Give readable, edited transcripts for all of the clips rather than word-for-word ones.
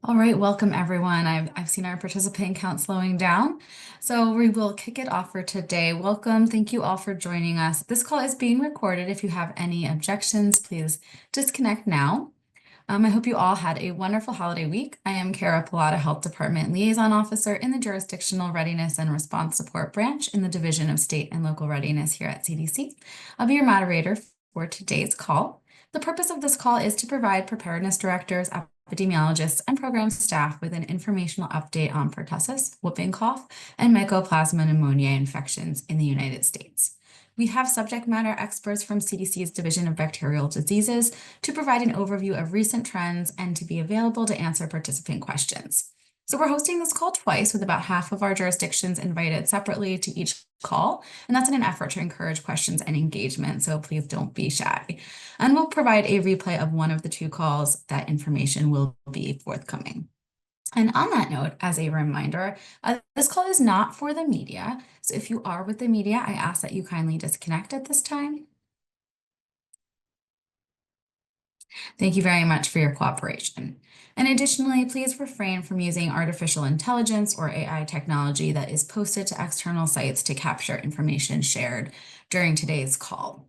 All right, welcome everyone. I've seen our participant count slowing down, so we will kick it off for today. Welcome. Thank you all for joining us. This call is being recorded. If you have any objections, please disconnect now. I hope you all had a wonderful holiday week. I am Kara Pilata, Health Department Liaison Officer in the Jurisdictional Readiness and Response Support Branch in the Division of State and Local Readiness here at CDC. I'll be your moderator for today's call. The purpose of this call is to provide preparedness directors, epidemiologists, and program staff with an informational update on pertussis, whooping cough, and mycoplasma pneumonia infections in the United States. We have subject matter experts from CDC's Division of Bacterial Diseases to provide an overview of recent trends and to be available to answer participant questions. So we're hosting this call twice with about half of our jurisdictions invited separately to each call, and that's in an effort to encourage questions and engagement, so please don't be shy. And we'll provide a replay of one of the two calls. That information will be forthcoming. And on that note, as a reminder, this call is not for the media. So if you are with the media, I ask that you kindly disconnect at this time. Thank you very much for your cooperation. And additionally, please refrain from using artificial intelligence or AI technology that is posted to external sites to capture information shared during today's call.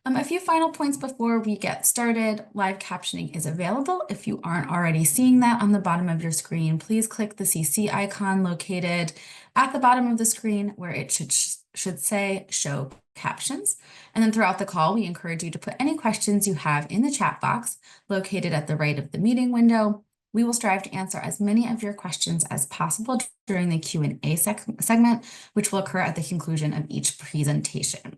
A few final points before we get started. Live captioning is available. If you aren't already seeing that on the bottom of your screen, please click the CC icon located at the bottom of the screen where it should say show captions. And then throughout the call, we encourage you to put any questions you have in the chat box located at the right of the meeting window. We will strive to answer as many of your questions as possible during the Q&A segment, which will occur at the conclusion of each presentation.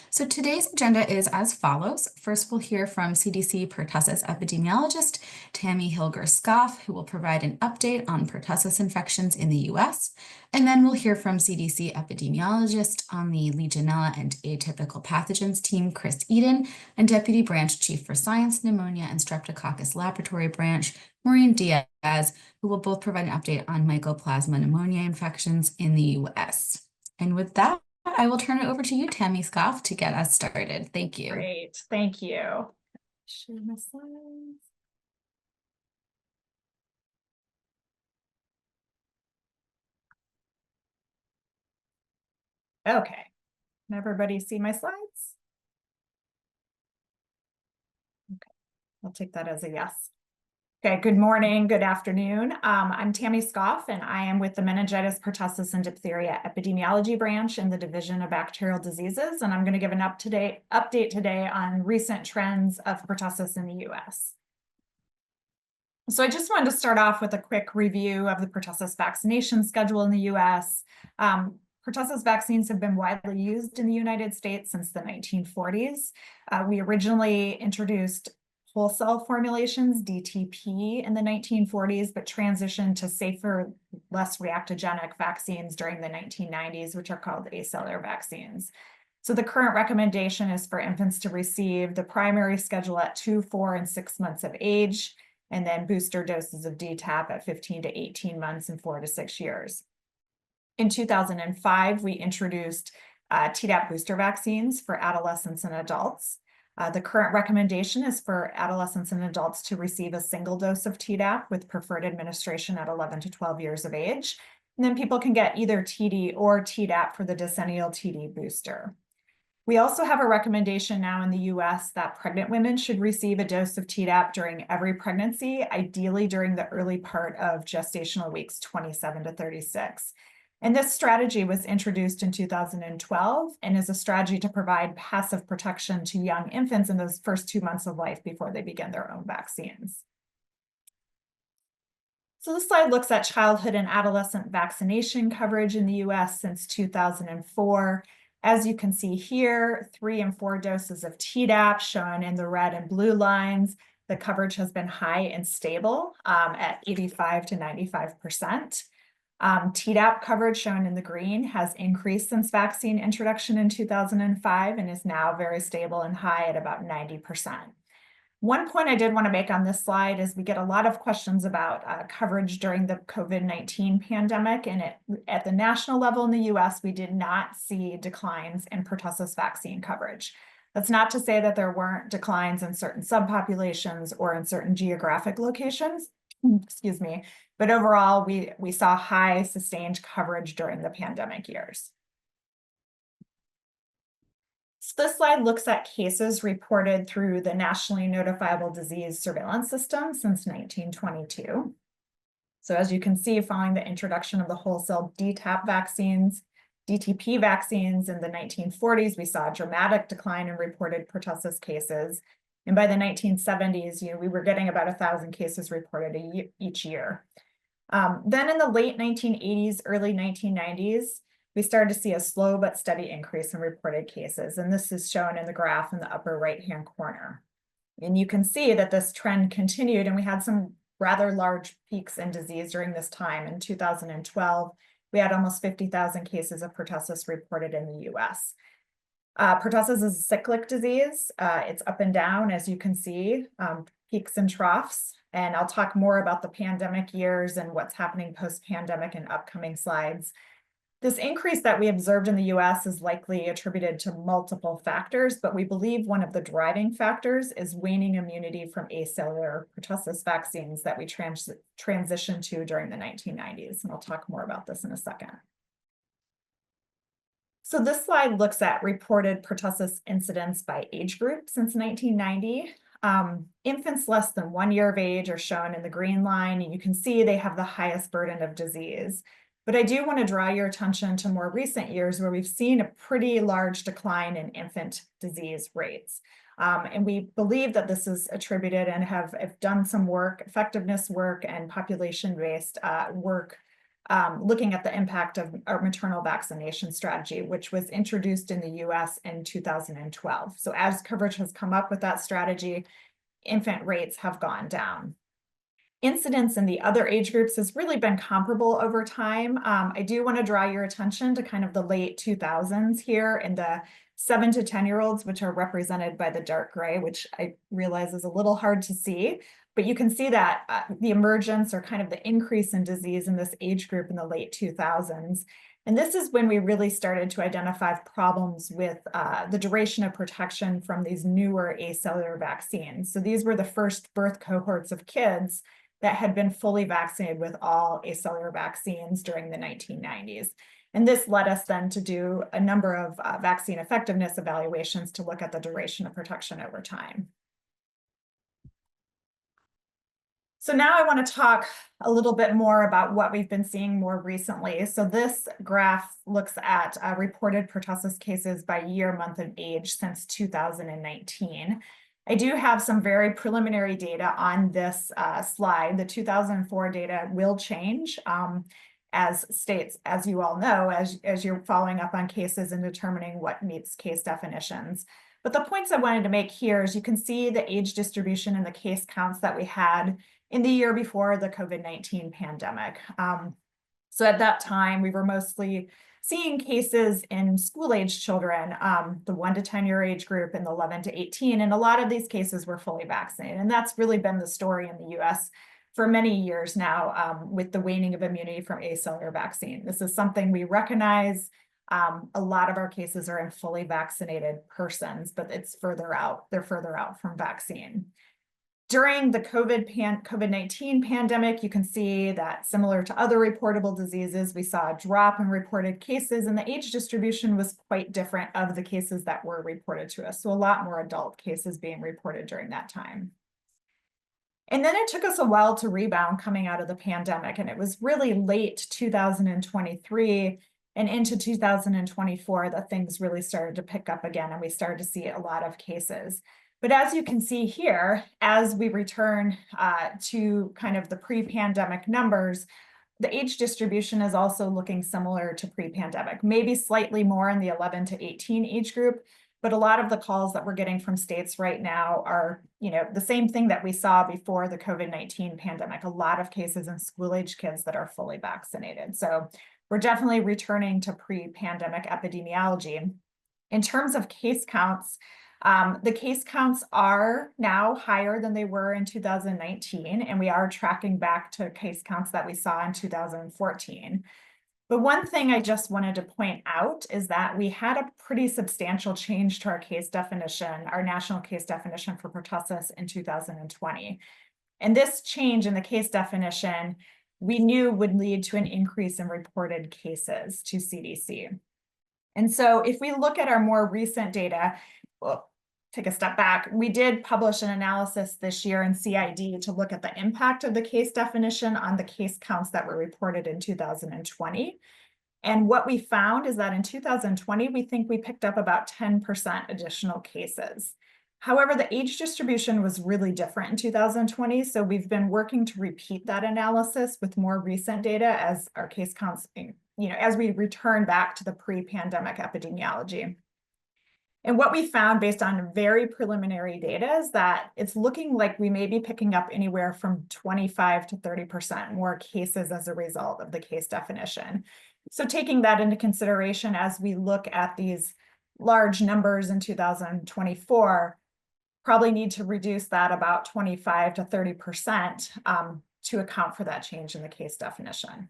So today's agenda is as follows. First, we'll hear from CDC pertussis epidemiologist Tammy Hilger-Scoff, who will provide an update on pertussis infections in the U.S. And then we'll hear from CDC epidemiologist on the Legionella and atypical pathogens team, Chris Eden, and Deputy Branch Chief for Science, Pneumonia, and Streptococcus Laboratory Branch, Maureen Diaz, who will both provide an update on Mycoplasma pneumonia infections in the U.S. And with that, I will turn it over to you, Tammy Scoff, to get us started. Thank you. Great, thank you. Share my slides. Okay, can everybody see my slides? Okay, I'll take that as a yes. Okay, good morning, good afternoon. I'm Tammy Scoff, and I am with the Meningitis, Pertussis, and Diphtheria Epidemiology Branch in the Division of Bacterial Diseases, and I'm going to give an update today on recent trends of pertussis in the U.S. So I just wanted to start off with a quick review of the pertussis vaccination schedule in the U.S. Pertussis vaccines have been widely used in the United States since the 1940s. We originally introduced whole cell formulations, DTP, in the 1940s, but transitioned to safer, less reactogenic vaccines during the 1990s, which are called acellular vaccines. So the current recommendation is for infants to receive the primary schedule at 2, 4, and 6 months of age, and then booster doses of DTaP at 15 to 18 months and 4 to 6 years. In 2005, we introduced Tdap booster vaccines for adolescents and adults. The current recommendation is for adolescents and adults to receive a single dose of Tdap with preferred administration at 11 to 12 years of age. And then people can get either TD or Tdap for the decennial TD booster. We also have a recommendation now in the US that pregnant women should receive a dose of Tdap during every pregnancy, ideally during the early part of gestational weeks 27 to 36. And this strategy was introduced in 2012 and is a strategy to provide passive protection to young infants in those first 2 months of life before they begin their own vaccines. So this slide looks at childhood and adolescent vaccination coverage in the US since 2004. As you can see here, 3 and 4 doses of Tdap shown in the red and blue lines. The coverage has been high and stable at 85 to 95%. Tdap coverage shown in the green has increased since vaccine introduction in 2005 and is now very stable and high at about 90%. One point I did want to make on this slide is we get a lot of questions about coverage during the COVID-19 pandemic, and at the national level in the US, we did not see declines in pertussis vaccine coverage. That's not to say that there weren't declines in certain subpopulations or in certain geographic locations. excuse me, but overall, we saw high sustained coverage during the pandemic years. So this slide looks at cases reported through the Nationally Notifiable Disease Surveillance System since 1922. So as you can see, following the introduction of the wholesale DTaP vaccines, DTP vaccines in the 1940s, we saw a dramatic decline in reported pertussis cases. And by the 1970s, we were getting about 1,000 cases reported each year. Then in the late 1980s, early 1990s, we started to see a slow but steady increase in reported cases. And this is shown in the graph in the upper right-hand corner. And you can see that this trend continued, and we had some rather large peaks in disease during this time. In 2012, we had almost 50,000 cases of pertussis reported in the US. Pertussis is a cyclic disease. It's up and down, as you can see, peaks and troughs. And I'll talk more about the pandemic years and what's happening post-pandemic in upcoming slides. This increase that we observed in the US is likely attributed to multiple factors, but we believe one of the driving factors is waning immunity from acellular pertussis vaccines that we transitioned to during the 1990s. And I'll talk more about this in a second. So this slide looks at reported pertussis incidence by age group since 1990. Infants less than 1 year of age are shown in the green line, and you can see they have the highest burden of disease. But I do want to draw your attention to more recent years where we've seen a pretty large decline in infant disease rates. And we believe that this is attributed and have done some work, effectiveness work and population-based work looking at the impact of our maternal vaccination strategy, which was introduced in the US in 2012. So as coverage has come up with that strategy, infant rates have gone down. Incidence in the other age groups has really been comparable over time. I do want to draw your attention to kind of the late 2000s here in the 7 to 10-year-olds, which are represented by the dark gray, which I realize is a little hard to see. But you can see that the emergence or kind of the increase in disease in this age group in the late 2000s. And this is when we really started to identify problems with the duration of protection from these newer acellular vaccines. So these were the first birth cohorts of kids that had been fully vaccinated with all acellular vaccines during the 1990s. And this led us then to do a number of vaccine effectiveness evaluations to look at the duration of protection over time. So now I want to talk a little bit more about what we've been seeing more recently. So this graph looks at reported pertussis cases by year, month, and age since 2019. I do have some very preliminary data on this slide. The 2004 data will change as states, as you all know, as you're following up on cases and determining what meets case definitions. But the points I wanted to make here is you can see the age distribution and the case counts that we had in the year before the COVID-19 pandemic. So at that time, we were mostly seeing cases in school-age children, the 1 to 10 year age group and the 11 to 18, and a lot of these cases were fully vaccinated. And that's really been the story in the US for many years now with the waning of immunity from acellular vaccine. This is something we recognize. A lot of our cases are in fully vaccinated persons, but it's further out. They're further out from vaccine. During the COVID-19 pandemic, you can see that similar to other reportable diseases, we saw a drop in reported cases, and the age distribution was quite different of the cases that were reported to us. So a lot more adult cases being reported during that time. And then it took us a while to rebound coming out of the pandemic, and it was really late 2023 and into 2024 that things really started to pick up again, and we started to see a lot of cases. But as you can see here, as we return to kind of the pre-pandemic numbers, the age distribution is also looking similar to pre-pandemic, maybe slightly more in the 11 to 18 age group. But a lot of the calls that we're getting from states right now are, the same thing that we saw before the COVID-19 pandemic, a lot of cases in school-age kids that are fully vaccinated. So we're definitely returning to pre-pandemic epidemiology. In terms of case counts, the case counts are now higher than they were in 2019, and we are tracking back to case counts that we saw in 2014. But one thing I just wanted to point out is that we had a pretty substantial change to our case definition, our national case definition for pertussis in 2020. And this change in the case definition, we knew would lead to an increase in reported cases to CDC. And so if we look at our more recent data, well, take a step back, we did publish an analysis this year in CID to look at the impact of the case definition on the case counts that were reported in 2020. And what we found is that in 2020, we think we picked up about 10% additional cases. However, the age distribution was really different in 2020. So we've been working to repeat that analysis with more recent data as our case counts, as we return back to the pre-pandemic epidemiology. And what we found based on very preliminary data is that it's looking like we may be picking up anywhere from 25 to 30% more cases as a result of the case definition. So taking that into consideration as we look at these large numbers in 2024, probably need to reduce that about 25 to 30% to account for that change in the case definition.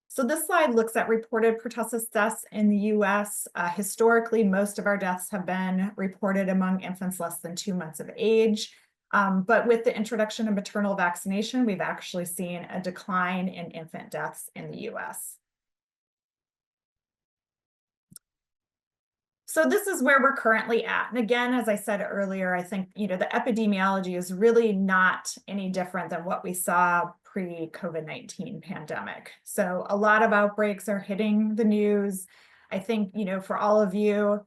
So this slide looks at reported pertussis deaths in the US. Historically, most of our deaths have been reported among infants less than 2 months of age. But with the introduction of maternal vaccination, we've actually seen a decline in infant deaths in the US. So this is where we're currently at. And again, as I said earlier, I think, the epidemiology is really not any different than what we saw pre-COVID-19 pandemic. So a lot of outbreaks are hitting the news. I think, for all of you,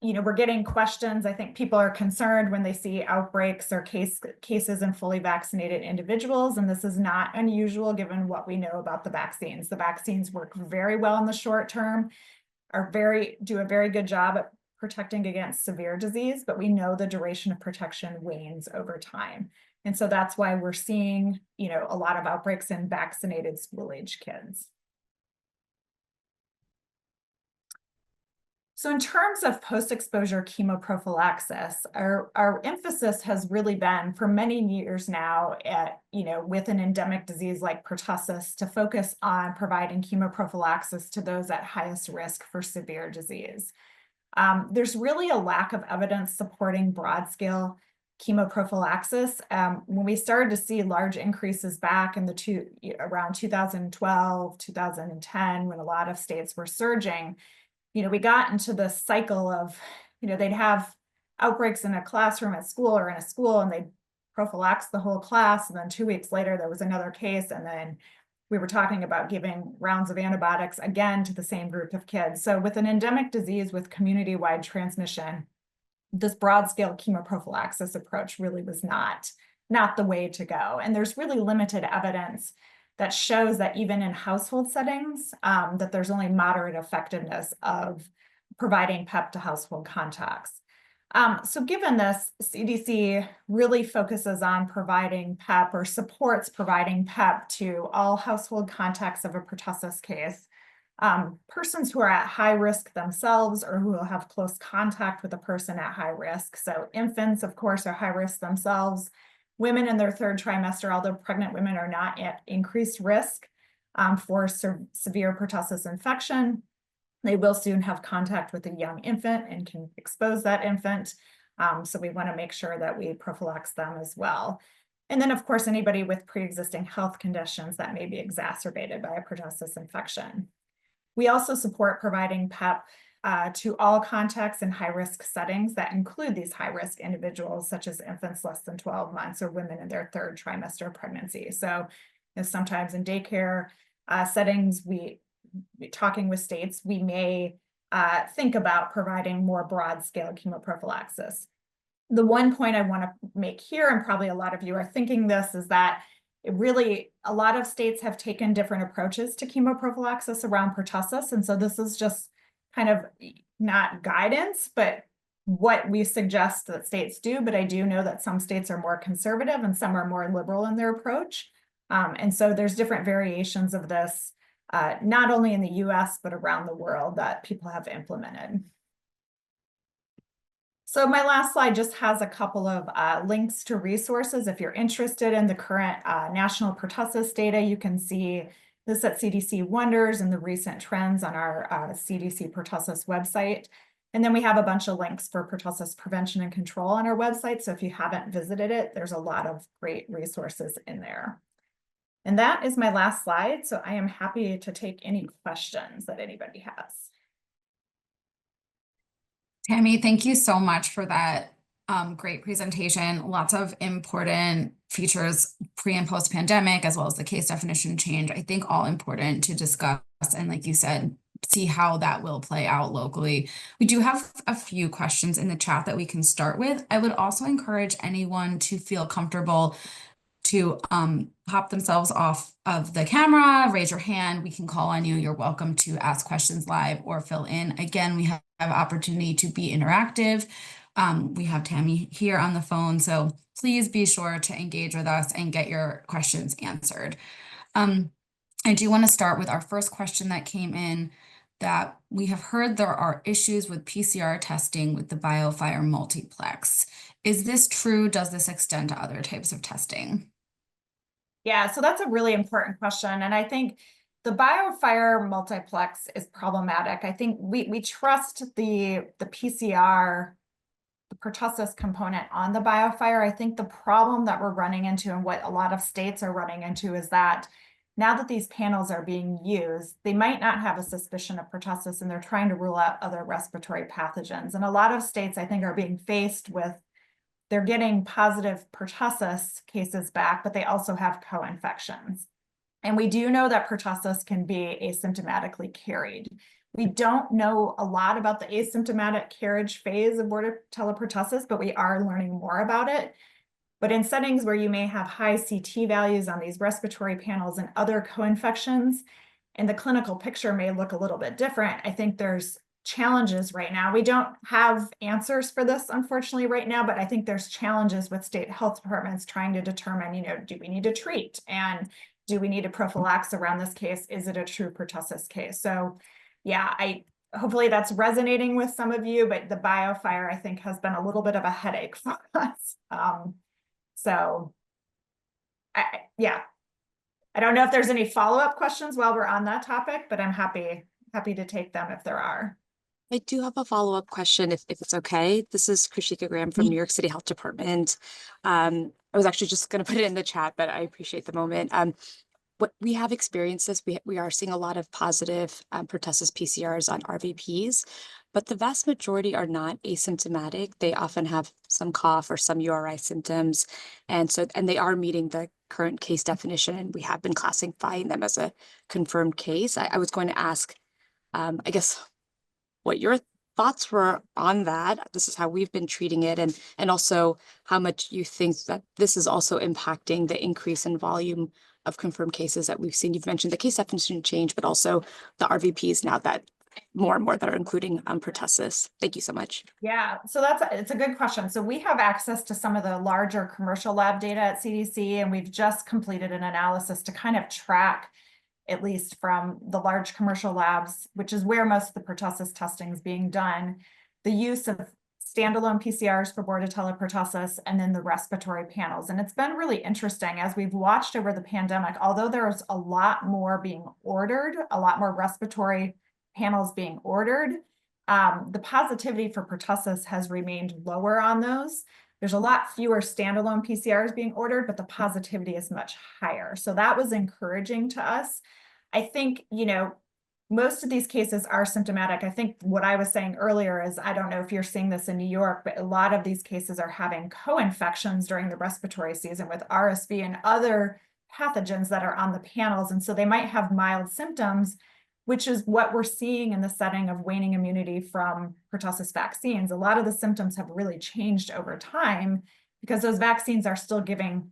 we're getting questions. I think people are concerned when they see outbreaks or cases in fully vaccinated individuals. And this is not unusual given what we know about the vaccines. The vaccines work very well in the short term, do a very good job at protecting against severe disease, but we know the duration of protection wanes over time. And so that's why we're seeing, a lot of outbreaks in vaccinated school-age kids. So in terms of post-exposure chemoprophylaxis, our emphasis has really been for many years now at, with an endemic disease like pertussis, to focus on providing chemoprophylaxis to those at highest risk for severe disease. There's really a lack of evidence supporting broad-scale chemoprophylaxis. When we started to see large increases back in around 2012, 2010, when a lot of states were surging, we got into the cycle of, they'd have outbreaks in a classroom at school or in a school, and they'd prophylax the whole class. And then 2 weeks later, there was another case. And then we were talking about giving rounds of antibiotics again to the same group of kids. So with an endemic disease with community-wide transmission, this broad-scale chemoprophylaxis approach really was not the way to go. And there's really limited evidence that shows that even in household settings, that there's only moderate effectiveness of providing PEP to household contacts. So given this, CDC really focuses on providing PEP or supports providing PEP to all household contacts of a pertussis case. Persons who are at high risk themselves or who will have close contact with a person at high risk. So infants, of course, are high risk themselves. Women in their third trimester, although pregnant women are not at increased risk for severe pertussis infection, they will soon have contact with a young infant and can expose that infant. So we want to make sure that we prophylax them as well. And then, of course, anybody with pre-existing health conditions that may be exacerbated by a pertussis infection. We also support providing PEP to all contacts in high-risk settings that include these high-risk individuals, such as infants less than 12 months or women in their third trimester of pregnancy. So sometimes in daycare settings, talking with states, we may think about providing more broad-scale chemoprophylaxis. The one point I want to make here, and probably a lot of you are thinking this, is that a lot of states have taken different approaches to chemoprophylaxis around pertussis. And so this is just kind of not guidance, but what we suggest that states do. But I do know that some states are more conservative and some are more liberal in their approach. And so there's different variations of this, not only in the US, but around the world that people have implemented. So my last slide just has a couple of links to resources. If you're interested in the current national pertussis data, you can see this at CDC Wonders and the recent trends on our CDC pertussis website. And then we have a bunch of links for pertussis prevention and control on our website. So if you haven't visited it, there's a lot of great resources in there. And that is my last slide. So I am happy to take any questions that anybody has. Tammy, thank you so much for that great presentation. Lots of important features pre and post pandemic, as well as the case definition change. I think all important to discuss. And like you said, see how that will play out locally. We do have a few questions in the chat that we can start with. I would also encourage anyone to feel comfortable to pop themselves off of the camera, raise your hand, we can call on you. You're welcome to ask questions live or fill in. Again, we have opportunity to be interactive. We have Tammy here on the phone, so please be sure to engage with us and get your questions answered. I do want to start with our first question that came in, that we have heard there are issues with PCR testing with the BioFire multiplex. Is this true? Does this extend to other types of testing? Yeah, so that's a really important question. And I think the BioFire multiplex is problematic. I think we trust the PCR, the pertussis component on the BioFire. I think the problem that we're running into and what a lot of states are running into is that now that these panels are being used, they might not have a suspicion of pertussis and they're trying to rule out other respiratory pathogens. And a lot of states, I think, are being faced with, they're getting positive pertussis cases back, but they also have co-infections. And we do know that pertussis can be asymptomatically carried. We don't know a lot about the asymptomatic carriage phase of bordetella pertussis, but we are learning more about it. But in settings where you may have high CT values on these respiratory panels and other co-infections, and the clinical picture may look a little bit different, I think there's challenges right now. We don't have answers for this, unfortunately, right now, but I think there's challenges with state health departments trying to determine, do we need to treat? And do we need a prophylaxis around this case? Is it a true pertussis case? So yeah, hopefully that's resonating with some of you, but the BioFire, I think, has been a little bit of a headache for us. So yeah, I don't know if there's any follow-up questions while we're on that topic, but I'm happy to take them if there are. I do have a follow-up question, if it's okay. This is Krishika Graham from New York City Health Department. I was actually just going to put it in the chat, but I appreciate the moment. What we have experienced is we are seeing a lot of positive pertussis PCRs on RVPs, but the vast majority are not asymptomatic. They often have some cough or some URI symptoms, and they are meeting the current case definition, and we have been classifying them as a confirmed case. I was going to ask, I guess, what your thoughts were on that. This is how we've been treating it, and also how much you think that this is also impacting the increase in volume of confirmed cases that we've seen. You've mentioned the case definition change, but also the RVPs now that more and more that are including pertussis. Thank you so much. Yeah, so it's a good question. So we have access to some of the larger commercial lab data at CDC, and we've just completed an analysis to kind of track, at least from the large commercial labs, which is where most of the pertussis testing is being done, the use of standalone PCRs for bordetella pertussis and then the respiratory panels. And it's been really interesting as we've watched over the pandemic, although there's a lot more being ordered, a lot more respiratory panels being ordered, the positivity for pertussis has remained lower on those. There's a lot fewer standalone PCRs being ordered, but the positivity is much higher. So that was encouraging to us. I think, most of these cases are symptomatic. I think what I was saying earlier is, I don't know if you're seeing this in New York, but a lot of these cases are having co-infections during the respiratory season with RSV and other pathogens that are on the panels. And so they might have mild symptoms, which is what we're seeing in the setting of waning immunity from pertussis vaccines. A lot of the symptoms have really changed over time because those vaccines are still giving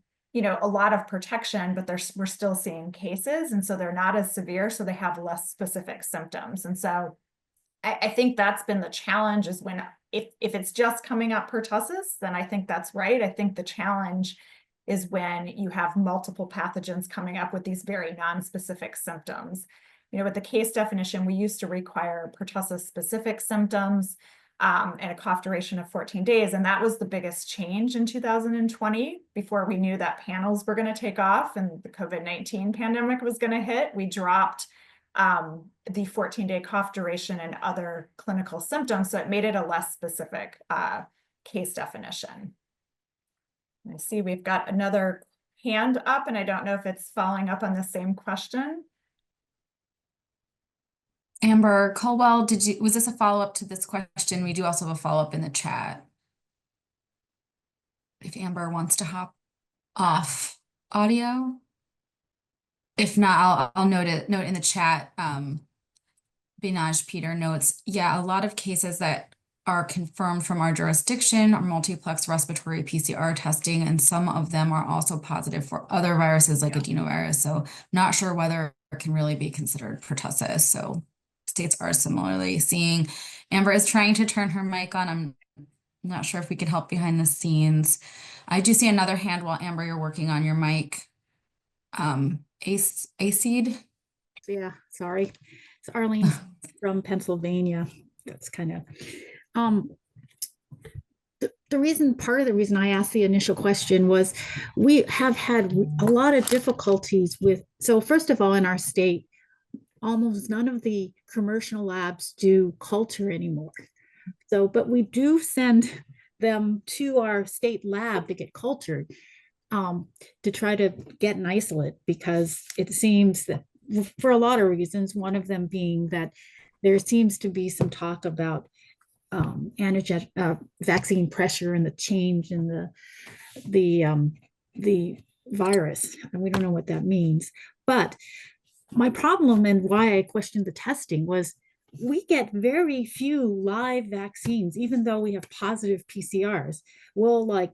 a lot of protection, but we're still seeing cases. And so they're not as severe, so they have less specific symptoms. And so I think that's been the challenge, is when, if it's just coming up pertussis, then I think that's right. I think the challenge is when you have multiple pathogens coming up with these very non-specific symptoms. With the case definition, we used to require pertussis specific symptoms, and a cough duration of 14 days. And that was the biggest change in 2020, before we knew that panels were going to take off and the COVID-19 pandemic was going to hit. We dropped the 14-day cough duration and other clinical symptoms. So it made it a less specific case definition. And I see we've got another hand up, and I don't know if it's following up on the same question. Amber Colwell, was this a follow-up to this question? We do also have a follow-up in the chat. If Amber wants to hop off audio. If not, I'll note in the chat. Binaj Peter notes, yeah, a lot of cases that are confirmed from our jurisdiction are multiplex respiratory PCR testing, and some of them are also positive for other viruses like adenovirus. So not sure whether it can really be considered pertussis. So states are similarly seeing. Amber is trying to turn her mic on. I'm not sure if we could help behind the scenes. I do see another hand while Amber, you're working on your mic. Acid. Yeah, sorry. It's Arlene from Pennsylvania. That's kind of part of the reason I asked the initial question was we have had a lot of difficulties with, so first of all, in our state, almost none of the commercial labs do culture anymore. So, but we do send them to our state lab to get cultured, to try to get an isolate, because it seems that for a lot of reasons, one of them being that there seems to be some talk about vaccine pressure and the change in the virus, and we don't know what that means. But my problem and why I questioned the testing was we get very few live vaccines, even though we have positive PCRs. Well, like,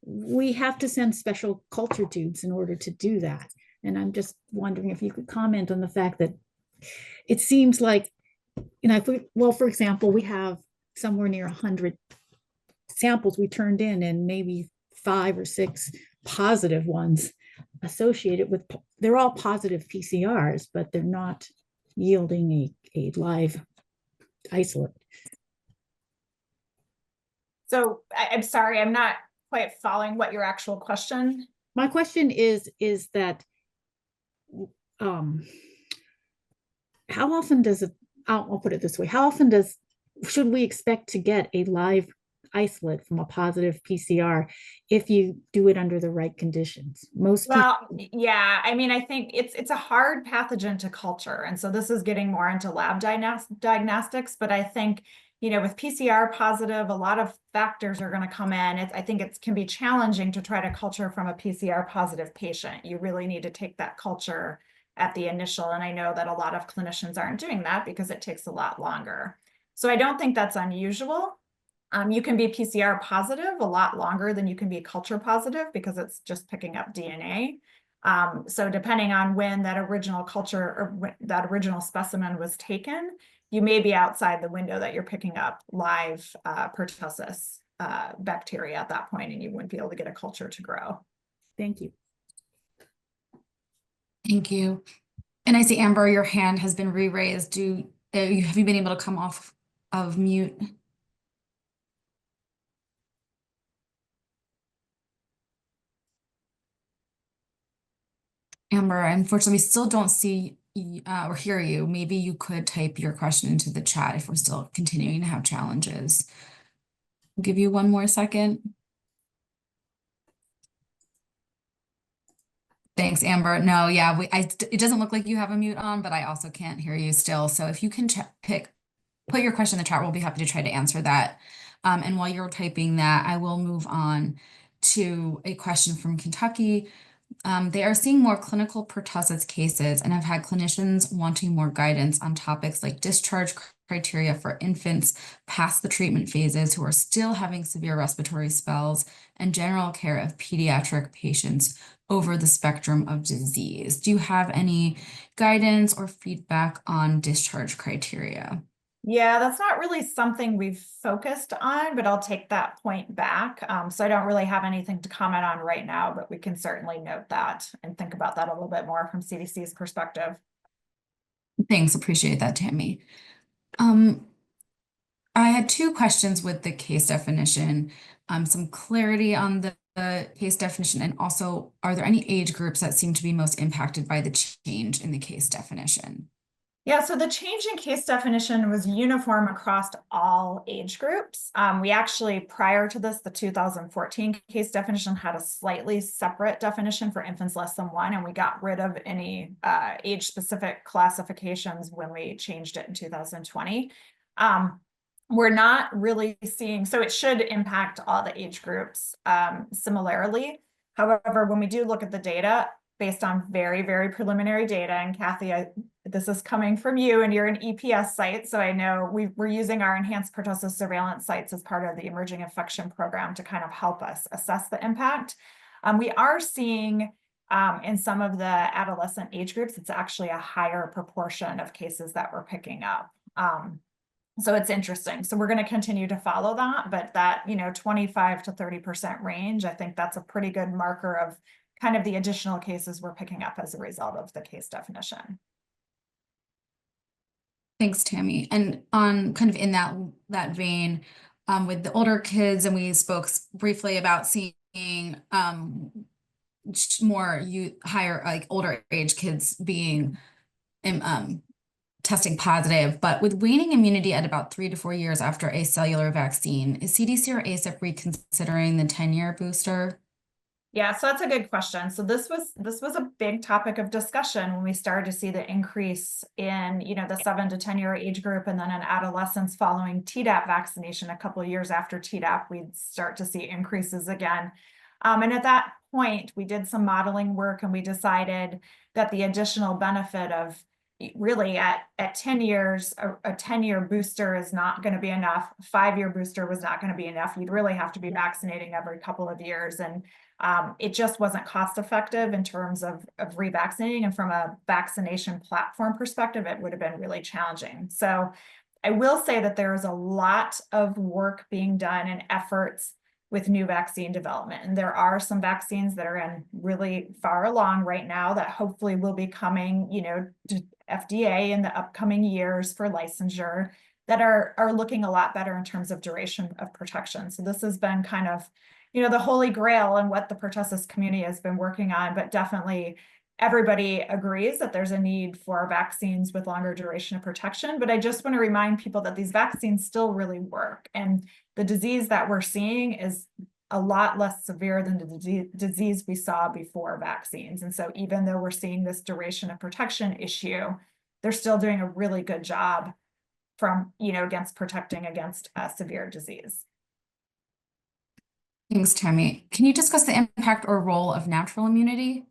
we have to send special culture tubes in order to do that. And I'm just wondering if you could comment on the fact that it seems like, for example, we have somewhere near 100 samples we turned in, and maybe 5 or 6 positive ones associated with, they're all positive PCRs, but they're not yielding a live isolate. So I'm sorry, I'm not quite following what your actual question. My question is that how often does it, I'll put it this way, how often should we expect to get a live isolate from a positive PCR if you do it under the right conditions? Yeah, I mean, I think it's a hard pathogen to culture. And so this is getting more into lab diagnostics, but I think, with PCR positive, a lot of factors are going to come in. I think it can be challenging to try to culture from a PCR positive patient. You really need to take that culture at the initial. And I know that a lot of clinicians aren't doing that because it takes a lot longer. So I don't think that's unusual. You can be PCR positive a lot longer than you can be culture positive because it's just picking up DNA. So depending on when that original culture or that original specimen was taken, you may be outside the window that you're picking up live pertussis bacteria at that point, and you wouldn't be able to get a culture to grow. Thank you. Thank you. And I see, Amber, your hand has been re-raised. Have you been able to come off of mute? Amber, unfortunately, we still don't see or hear you. Maybe you could type your question into the chat if we're still continuing to have challenges. I'll give you one more second. Thanks, Amber. No, yeah, it doesn't look like you have a mute on, but I also can't hear you still. So if you can put your question in the chat, we'll be happy to try to answer that. And while you're typing that, I will move on to a question from Kentucky. They are seeing more clinical pertussis cases and have had clinicians wanting more guidance on topics like discharge criteria for infants past the treatment phases who are still having severe respiratory spells, and general care of pediatric patients over the spectrum of disease. Do you have any guidance or feedback on discharge criteria? Yeah, that's not really something we've focused on, but I'll take that point back. So I don't really have anything to comment on right now, but we can certainly note that and think about that a little bit more from CDC's perspective. Thanks, appreciate that, Tammy. I had 2 questions with the case definition, some clarity on the case definition, and also, are there any age groups that seem to be most impacted by the change in the case definition? Yeah, so the change in case definition was uniform across all age groups. We actually, prior to this, the 2014 case definition had a slightly separate definition for infants less than 1, and we got rid of any age-specific classifications when we changed it in 2020. We're not really seeing, so it should impact all the age groups similarly. However, when we do look at the data, based on very, very preliminary data, and Kathy, this is coming from you and you're an EPS site, so I know we're using our enhanced pertussis surveillance sites as part of the emerging infection program to kind of help us assess the impact. We are seeing in some of the adolescent age groups, it's actually a higher proportion of cases that we're picking up. So it's interesting. So we're going to continue to follow that, but that, 25 to 30% range, I think that's a pretty good marker of kind of the additional cases we're picking up as a result of the case definition. Thanks, Tammy. And on kind of in that vein, with the older kids, and we spoke briefly about seeing more higher, like older age kids being testing positive, but with waning immunity at about 3 to 4 years after a cellular vaccine, is CDC or ACIP reconsidering the 10-year booster? Yeah, so that's a good question. So this was a big topic of discussion when we started to see the increase in, the 7 to 10-year age group, and then in adolescents following Tdap vaccination a couple of years after Tdap, we'd start to see increases again. And at that point, we did some modeling work, and we decided that the additional benefit of really at 10 years, a 10-year booster is not going to be enough. 5-year booster was not going to be enough. You'd really have to be vaccinating every couple of years. And it just wasn't cost effective in terms of revaccinating. And from a vaccination platform perspective, it would have been really challenging. So I will say that there is a lot of work being done and efforts with new vaccine development. And there are some vaccines that are in really far along right now that hopefully will be coming, to FDA in the upcoming years for licensure that are looking a lot better in terms of duration of protection. So this has been kind of, the holy grail and what the pertussis community has been working on, but definitely everybody agrees that there's a need for vaccines with longer duration of protection. But I just want to remind people that these vaccines still really work. And the disease that we're seeing is a lot less severe than the disease we saw before vaccines. And so even though we're seeing this duration of protection issue, they're still doing a really good job from, against protecting against severe disease. Thanks, Tammy. Can you discuss the impact or role of natural immunity?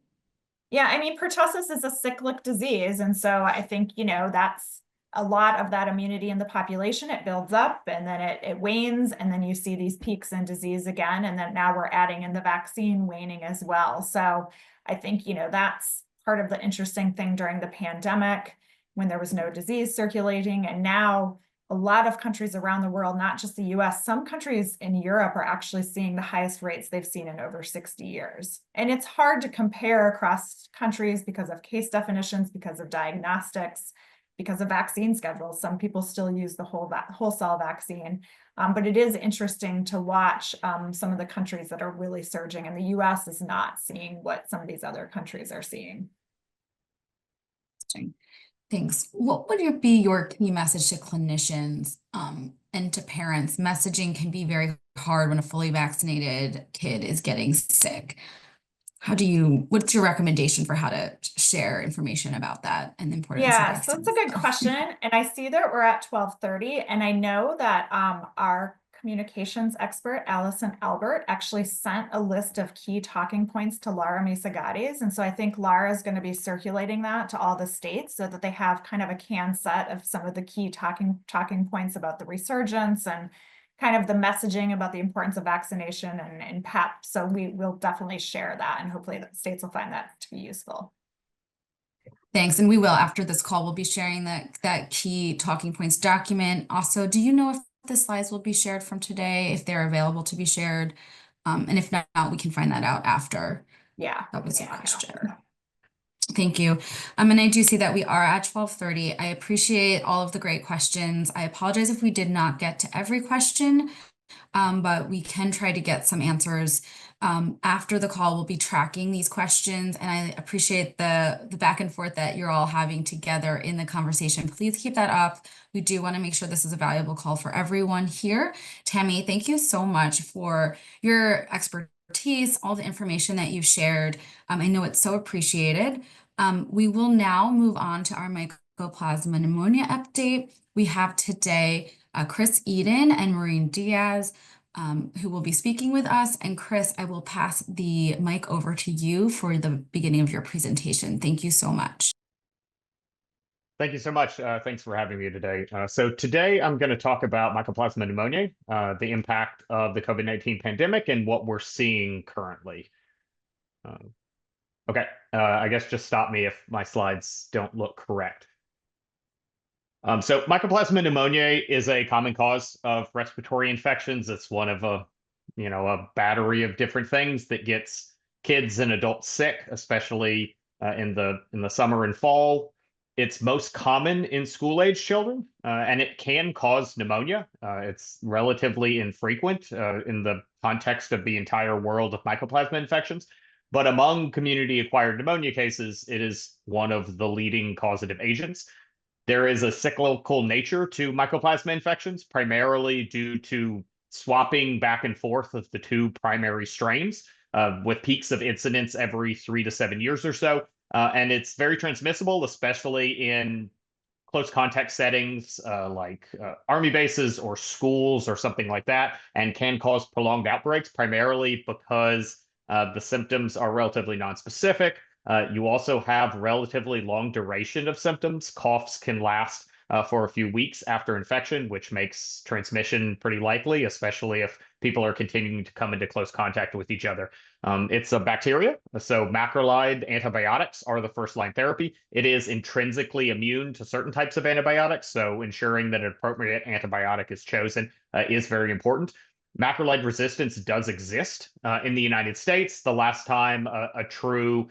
Yeah, I mean, pertussis is a cyclic disease. And so I think, that's a lot of that immunity in the population. It builds up and then it wanes, and then you see these peaks in disease again. And then now we're adding in the vaccine waning as well. So I think, that's part of the interesting thing during the pandemic when there was no disease circulating. And now a lot of countries around the world, not just the US, some countries in Europe are actually seeing the highest rates they've seen in over 60 years. And it's hard to compare across countries because of case definitions, because of diagnostics, because of vaccine schedules. Some people still use the whole cell vaccine, but it is interesting to watch some of the countries that are really surging, and the US is not seeing what some of these other countries are seeing. Thanks. What would be your key message to clinicians and to parents? Messaging can be very hard when a fully vaccinated kid is getting sick. What's your recommendation for how to share information about that and the importance of vaccines? So that's a good question. And I see that we're at 12:30, and I know that our communications expert, Allison Albert, actually sent a list of key talking points to Lara Misagates. And so I think Lara is going to be circulating that to all the states so that they have kind of a can set of some of the key talking points about the resurgence and kind of the messaging about the importance of vaccination and PEP. So we will definitely share that, and hopefully the states will find that to be useful. Thanks. And we will, after this call, we'll be sharing that key talking points document. Also, do you know if the slides will be shared from today, if they're available to be shared? And if not, we can find that out after. Yeah. That was a question. Thank you. And I do see that we are at 12:30. I appreciate all of the great questions. I apologize if we did not get to every question, but we can try to get some answers After the call, we'll be tracking these questions, and I appreciate the back and forth that you're all having together in the conversation. Please keep that up. We do want to make sure this is a valuable call for everyone here. Tammy, thank you so much for your expertise, all the information that you've shared. I know it's so appreciated. We will now move on to our Mycoplasma pneumonia update. We have today Chris Eden and Maureen Diaz, who will be speaking with us. And Chris, I will pass the mic over to you for the beginning of your presentation. Thank you so much. Thank you so much. Thanks for having me today. So today I'm going to talk about Mycoplasma pneumoniae, the impact of the COVID-19 pandemic and what we're seeing currently. Okay, I guess just stop me if my slides don't look correct. So Mycoplasma pneumoniae is a common cause of respiratory infections. It's one of a battery of different things that gets kids and adults sick, especially in the summer and fall. It's most common in school-age children, and it can cause pneumonia. It's relatively infrequent in the context of the entire world of mycoplasma infections. But among community-acquired pneumonia cases, it is one of the leading causative agents. There is a cyclical nature to mycoplasma infections, primarily due to swapping back and forth of the two primary strains, with peaks of incidence every 3 to 7 years or so. And it's very transmissible, especially in close contact settings like army bases or schools or something like that, and can cause prolonged outbreaks, primarily because the symptoms are relatively nonspecific. You also have relatively long duration of symptoms. Coughs can last for a few weeks after infection, which makes transmission pretty likely, especially if people are continuing to come into close contact with each other. It's a bacteria, so macrolide antibiotics are the first-line therapy. It is intrinsically immune to certain types of antibiotics, so ensuring that an appropriate antibiotic is chosen is very important. Macrolide resistance does exist in the United States. The last time a true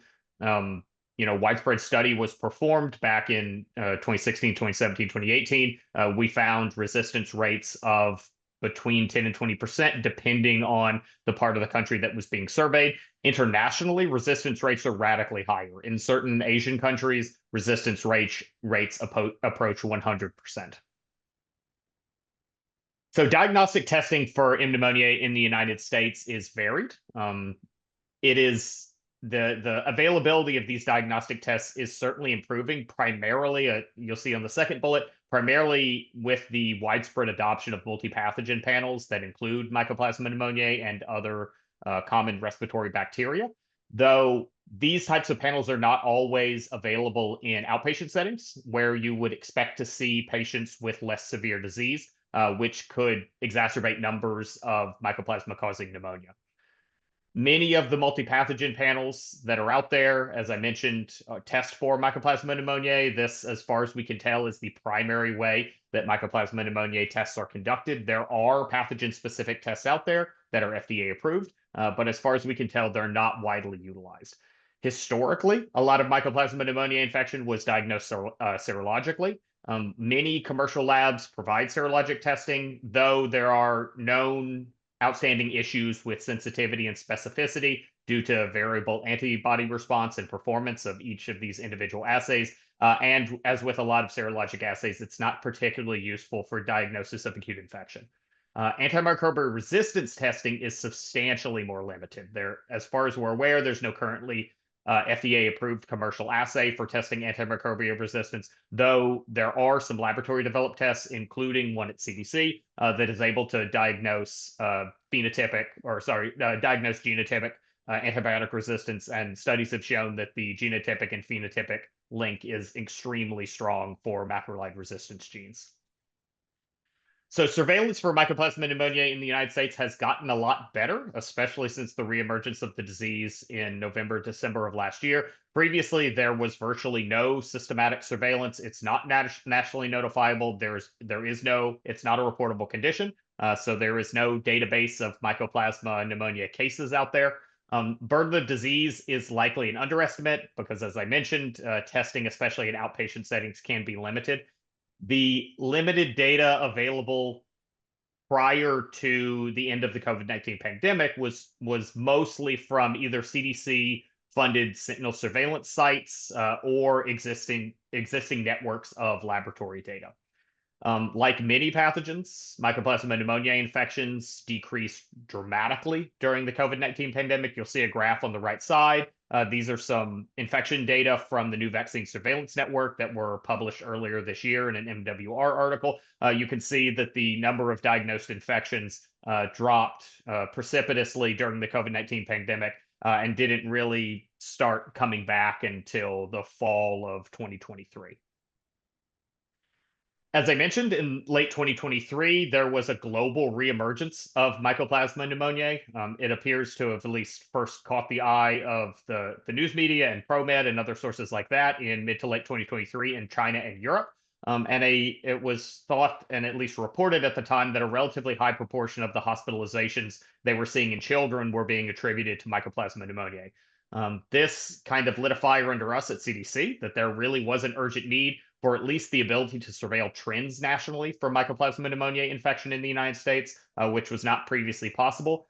widespread study was performed back in 2016, 2017, 2018. We found resistance rates of between 10 and 20%, depending on the part of the country that was being surveyed. Internationally, resistance rates are radically higher. In certain Asian countries, resistance rates approach 100%. So diagnostic testing for pneumoniae in the United States is varied. It is the availability of these diagnostic tests is certainly improving, primarily, you'll see on the second bullet, primarily with the widespread adoption of multi-pathogen panels that include Mycoplasma pneumoniae and other common respiratory bacteria. Though these types of panels are not always available in outpatient settings, where you would expect to see patients with less severe disease, which could exacerbate numbers of mycoplasma causing pneumonia. Many of the multi-pathogen panels that are out there, as I mentioned, test for Mycoplasma pneumoniae. This, as far as we can tell, is the primary way that Mycoplasma pneumoniae tests are conducted. There are pathogen-specific tests out there that are FDA approved, but as far as we can tell, they're not widely utilized. Historically, a lot of Mycoplasma pneumoniae infection was diagnosed serologically. Many commercial labs provide serologic testing, though there are known outstanding issues with sensitivity and specificity due to variable antibody response and performance of each of these individual assays. And as with a lot of serologic assays, it's not particularly useful for diagnosis of acute infection. Antimicrobial resistance testing is substantially more limited. As far as we're aware, there's no currently FDA-approved commercial assay for testing antimicrobial resistance, though there are some laboratory-developed tests, including one at CDC, that is able to diagnose genotypic antibiotic resistance, and studies have shown that the genotypic and phenotypic link is extremely strong for macrolide resistance genes. So surveillance for Mycoplasma pneumoniae in the United States has gotten a lot better, especially since the reemergence of the disease in November, December of last year. Previously, there was virtually no systematic surveillance. It's not nationally notifiable. It's not a reportable condition. So there is no database of Mycoplasma pneumonia cases out there. Burden of disease is likely an underestimate because, as I mentioned, testing, especially in outpatient settings, can be limited. The limited data available prior to the end of the COVID-19 pandemic was mostly from either CDC-funded sentinel surveillance sites or existing networks of laboratory data. Like many pathogens, Mycoplasma pneumoniae infections decreased dramatically during the COVID-19 pandemic. You'll see a graph on the right side. These are some infection data from the new vaccine surveillance network that were published earlier this year in an MWR article. You can see that the number of diagnosed infections dropped precipitously during the COVID-19 pandemic and didn't really start coming back until the fall of 2023. As I mentioned, in late 2023, there was a global reemergence of Mycoplasma pneumoniae. It appears to have at least first caught the eye of the news media and ProMed and other sources like that in mid to late 2023 in China and Europe. It was thought and at least reported at the time that a relatively high proportion of the hospitalizations they were seeing in children were being attributed to Mycoplasma pneumoniae. This kind of lit a fire under us at CDC that there really was an urgent need for at least the ability to surveil trends nationally for Mycoplasma pneumoniae infection in the United States, which was not previously possible.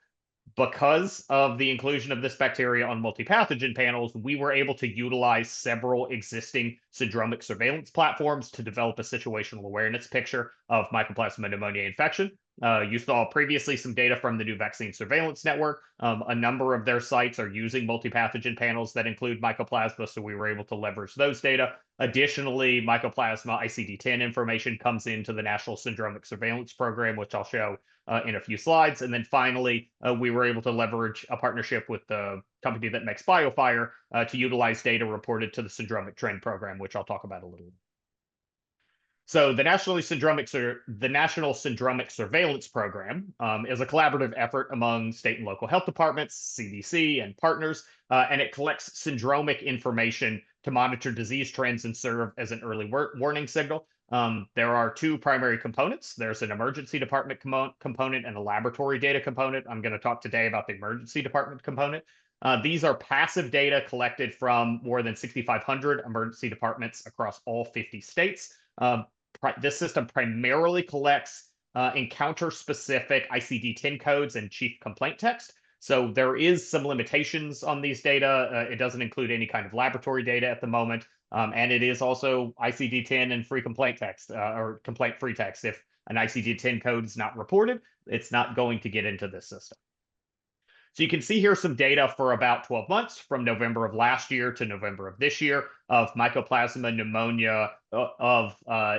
Because of the inclusion of this bacteria on multi-pathogen panels, we were able to utilize several existing syndromic surveillance platforms to develop a situational awareness picture of Mycoplasma pneumoniae infection. You saw previously some data from the new vaccine surveillance network. A number of their sites are using multi-pathogen panels that include Mycoplasma, so we were able to leverage those data. Additionally, Mycoplasma ICD-10 information comes into the National Syndromic Surveillance Program, which I'll show in a few slides. And then finally, we were able to leverage a partnership with the company that makes BioFire to utilize data reported to the Syndromic Trend Program, which I'll talk about a little. So the National Syndromic Surveillance Program is a collaborative effort among state and local health departments, CDC, and partners, and it collects syndromic information to monitor disease trends and serve as an early warning signal. There are two primary components. There's an emergency department component and a laboratory data component. I'm going to talk today about the emergency department component. These are passive data collected from more than 6,500 emergency departments across all 50 states. This system primarily collects encounter-specific ICD-10 codes and chief complaint text. So there is some limitations on these data. It doesn't include any kind of laboratory data at the moment. And it is also ICD-10 and free complaint text or complaint-free text. If an ICD-10 code is not reported, it's not going to get into this system. So you can see here some data for about 12 months from November of last year to November of this year of Mycoplasma pneumonia,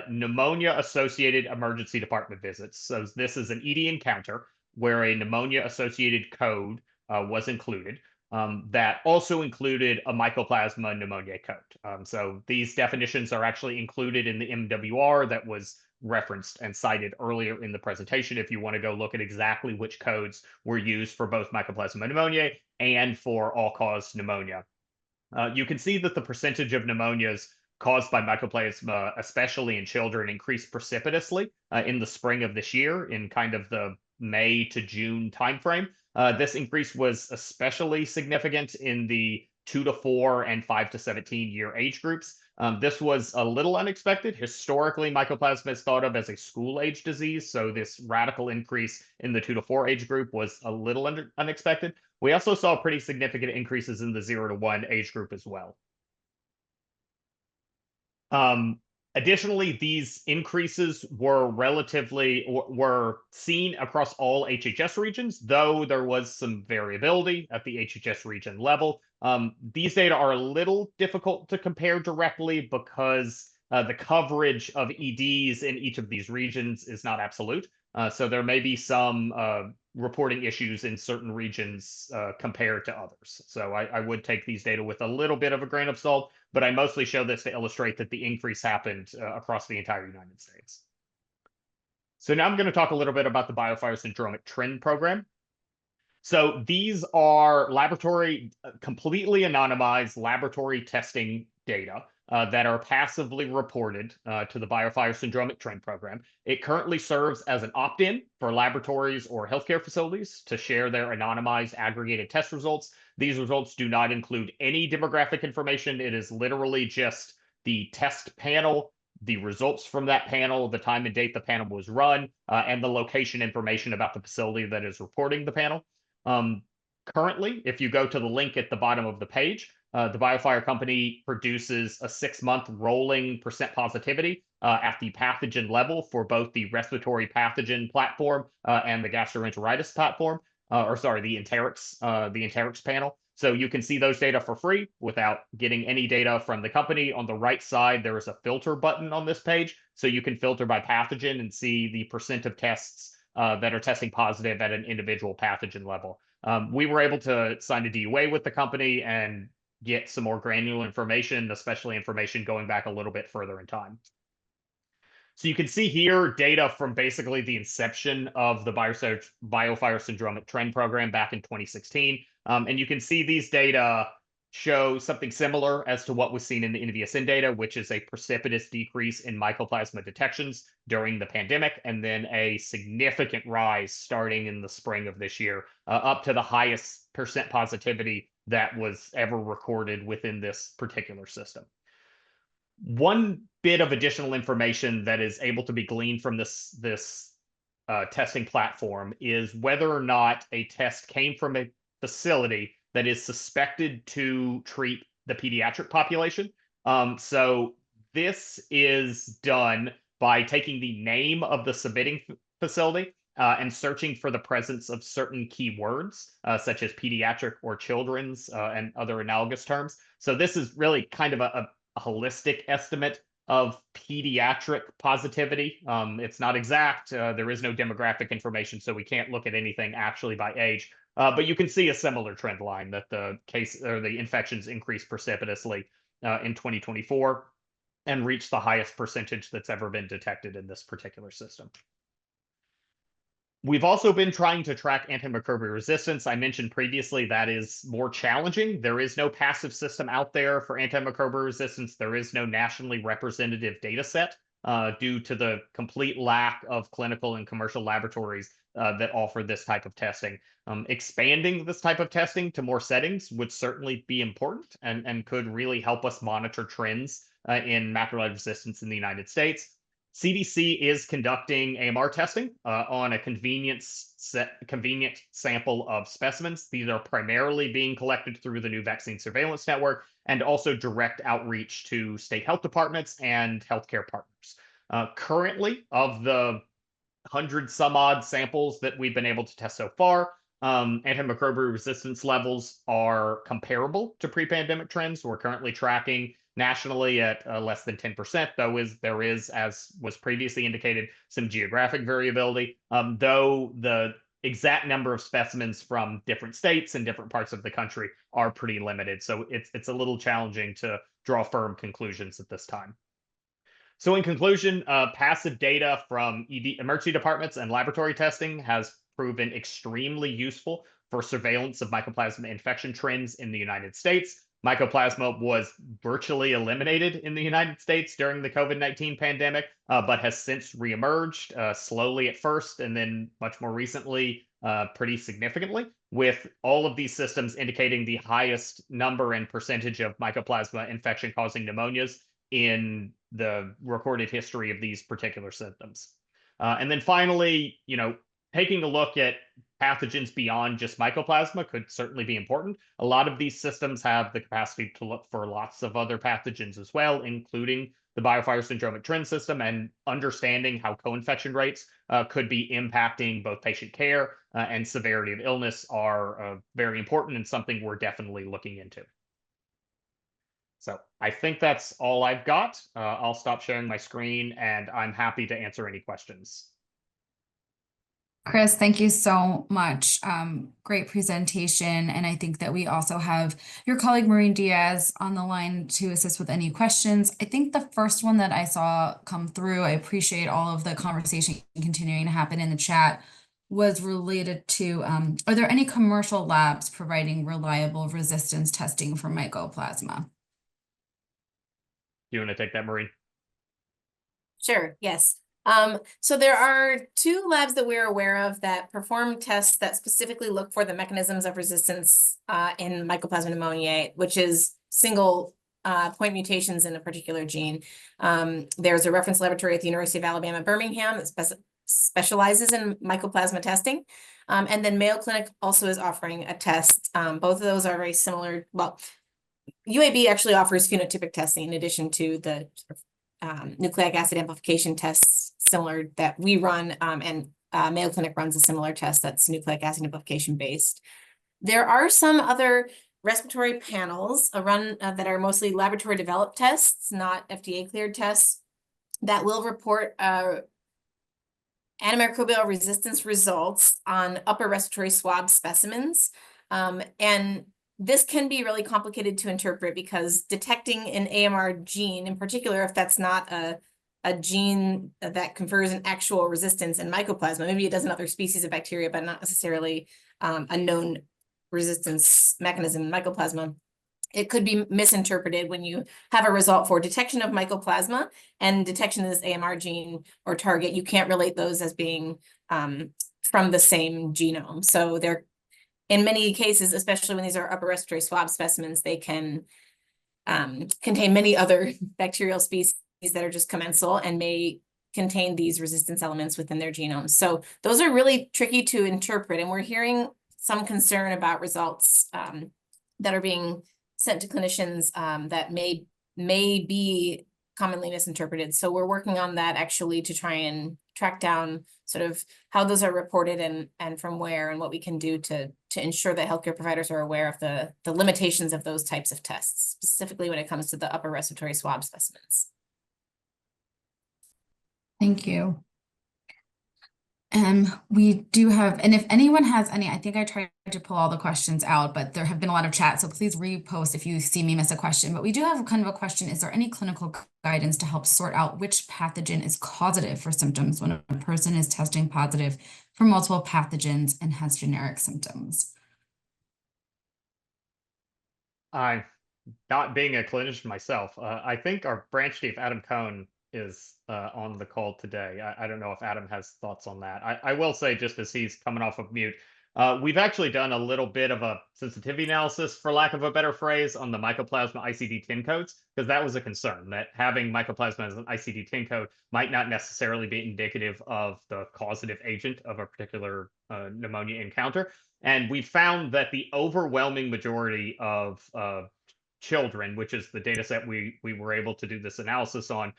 pneumonia-associated emergency department visits. So this is an ED encounter where a pneumonia-associated code was included. That also included a Mycoplasma pneumoniae code. So these definitions are actually included in the MWR that was referenced and cited earlier in the presentation if you want to go look at exactly which codes were used for both Mycoplasma pneumoniae and for all-cause pneumonia. You can see that the percentage of pneumonias caused by Mycoplasma, especially in children, increased precipitously in the spring of this year in kind of the May to June timeframe. This increase was especially significant in the 2 to 4 and 5 to 17 year age groups. This was a little unexpected. Historically, Mycoplasma is thought of as a school-age disease, so this radical increase in the 2 to 4 age group was a little unexpected. We also saw pretty significant increases in the 0 to 1 age group as well. Additionally, these increases were seen across all HHS regions, though there was some variability at the HHS region level. These data are a little difficult to compare directly because the coverage of EDs in each of these regions is not absolute. So there may be some reporting issues in certain regions compared to others. So I would take these data with a little bit of a grain of salt, but I mostly show this to illustrate that the increase happened across the entire United States. So now I'm going to talk a little bit about the BioFire Syndromic Trend Program. So these are completely anonymized laboratory testing data that are passively reported to the BioFire Syndromic Trend Program. It currently serves as an opt-in for laboratories or healthcare facilities to share their anonymized aggregated test results. These results do not include any demographic information. It is literally just the test panel the results from that panel, the time and date the panel was run, and the location information about the facility that is reporting the panel. Currently, if you go to the link at the bottom of the page, the BioFire company produces a 6-month rolling percent positivity at the pathogen level for both the respiratory pathogen platform and the gastroenteritis platform, the enterics panel. So you can see those data for free without getting any data from the company. On the right side, there is a filter button on this page. So you can filter by pathogen and see the percent of tests that are testing positive at an individual pathogen level. We were able to sign a DUA with the company and get some more granular information, especially information going back a little bit further in time. So you can see here data from basically the inception of the BioFire syndromic trend program back in 2016. And you can see these data show something similar as to what was seen in the NVSN data, which is a precipitous decrease in mycoplasma detections during the pandemic, and then a significant rise starting in the spring of this year, up to the highest percent positivity that was ever recorded within this particular system. One bit of additional information that is able to be gleaned from this testing platform is whether or not a test came from a facility that is suspected to treat the pediatric population. So this is done by taking the name of the submitting facility and searching for the presence of certain keywords, such as pediatric or children's and other analogous terms. So this is really kind of a holistic estimate of pediatric positivity. It's not exact. There is no demographic information, so we can't look at anything actually by age. But you can see a similar trend line that the case or the infections increased precipitously in 2024 and reached the highest percentage that's ever been detected in this particular system. We've also been trying to track antimicrobial resistance. I mentioned previously that is more challenging. There is no passive system out there for antimicrobial resistance. There is no nationally representative data set due to the complete lack of clinical and commercial laboratories that offer this type of testing. Expanding this type of testing to more settings would certainly be important and could really help us monitor trends in macrolide resistance in the United States. CDC is conducting AMR testing on a convenient sample of specimens. These are primarily being collected through the new vaccine surveillance network and also direct outreach to state health departments and healthcare partners. Currently, of the 100 some odd samples that we've been able to test so far, antimicrobial resistance levels are comparable to pre-pandemic trends. We're currently tracking nationally at less than 10%, though there is, as was previously indicated, some geographic variability, though the exact number of specimens from different states and different parts of the country are pretty limited. So it's a little challenging to draw firm conclusions at this time. So in conclusion, passive data from emergency departments and laboratory testing has proven extremely useful for surveillance of mycoplasma infection trends in the United States. Mycoplasma was virtually eliminated in the United States during the COVID-19 pandemic, but has since reemerged slowly at first and then much more recently pretty significantly, with all of these systems indicating the highest number and percentage of mycoplasma infection-causing pneumonias in the recorded history of these particular symptoms. And then finally, taking a look at pathogens beyond just mycoplasma could certainly be important. A lot of these systems have the capacity to look for lots of other pathogens as well, including the BioFire syndromic trend system, and understanding how co-infection rates could be impacting both patient care and severity of illness are very important and something we're definitely looking into. So I think that's all I've got. I'll stop sharing my screen and I'm happy to answer any questions. Chris, thank you so much. Great presentation. And I think that we also have your colleague Maureen Diaz on the line to assist with any questions. I think the first one that I saw come through, I appreciate all of the conversation continuing to happen in the chat, was related to, are there any commercial labs providing reliable resistance testing for mycoplasma? Do you want to take that, Maureen? Sure, yes. So there are 2 labs that we're aware of that perform tests that specifically look for the mechanisms of resistance in Mycoplasma pneumoniae, which is single point mutations in a particular gene. There's a reference laboratory at the University of Alabama, Birmingham that specializes in mycoplasma testing. And then Mayo Clinic also is offering a test. Both of those are very similar. Well, UAB actually offers phenotypic testing in addition to the nucleic acid amplification tests similar that we run, and Mayo Clinic runs a similar test that's nucleic acid amplification based. There are some other respiratory panels that are mostly laboratory developed tests, not FDA cleared tests, that will report antimicrobial resistance results on upper respiratory swab specimens. And this can be really complicated to interpret because detecting an AMR gene, in particular, if that's not a gene that confers an actual resistance in mycoplasma, maybe it does in other species of bacteria, but not necessarily a known resistance mechanism in mycoplasma. It could be misinterpreted when you have a result for detection of mycoplasma and detection of this AMR gene or target. You can't relate those as being from the same genome. So they're, in many cases, especially when these are upper respiratory swab specimens, they can contain many other bacterial species that are just commensal and may contain these resistance elements within their genomes. So those are really tricky to interpret. And we're hearing some concern about results that are being sent to clinicians that may be commonly misinterpreted. So we're working on that actually to try and track down sort of how those are reported and from where and what we can do to ensure that healthcare providers are aware of the limitations of those types of tests, specifically when it comes to the upper respiratory swab specimens. Thank you. We do have, and if anyone has any, I think I tried to pull all the questions out, but there have been a lot of chat, so please repost if you see me miss a question. But we do have kind of a question. Is there any clinical guidance to help sort out which pathogen is causative for symptoms when a person is testing positive for multiple pathogens and has generic symptoms? I'm not being a clinician myself. I think our branch chief, Adam Cohn, is on the call today. I don't know if Adam has thoughts on that. I will say, just as he's coming off of mute, we've actually done a little bit of a sensitivity analysis, for lack of a better phrase, on the mycoplasma ICD-10 codes, because that was a concern, that having mycoplasma as an ICD-10 code might not necessarily be indicative of the causative agent of a particular pneumonia encounter. And we found that the overwhelming majority of children, which is the data set we were able to do this analysis on,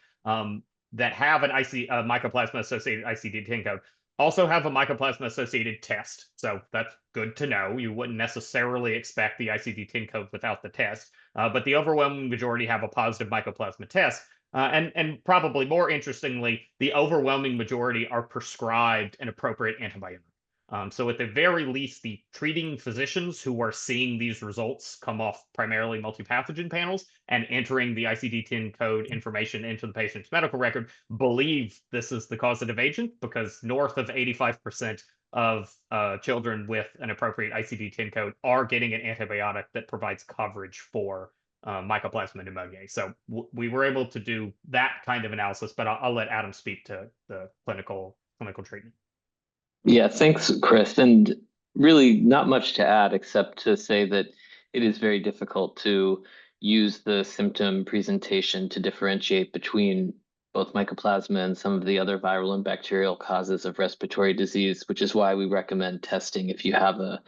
that have an mycoplasma associated ICD-10 code, also have a mycoplasma associated test. So that's good to know. You wouldn't necessarily expect the ICD-10 code without the test, but the overwhelming majority have a positive mycoplasma test. And probably more interestingly, the overwhelming majority are prescribed an appropriate antibiotic. So at the very least, the treating physicians who are seeing these results come off primarily multi-pathogen panels and entering the ICD-10 code information into the patient's medical record believe this is the causative agent, because north of 85% of children with an appropriate ICD-10 code are getting an antibiotic that provides coverage for mycoplasma pneumoniae. So we were able to do that kind of analysis, but I'll let Adam speak to the clinical treatment. Yeah, thanks, Chris. And really not much to add except to say that it is very difficult to use the symptom presentation to differentiate between both mycoplasma and some of the other viral and bacterial causes of respiratory disease, which is why we recommend testing if you have a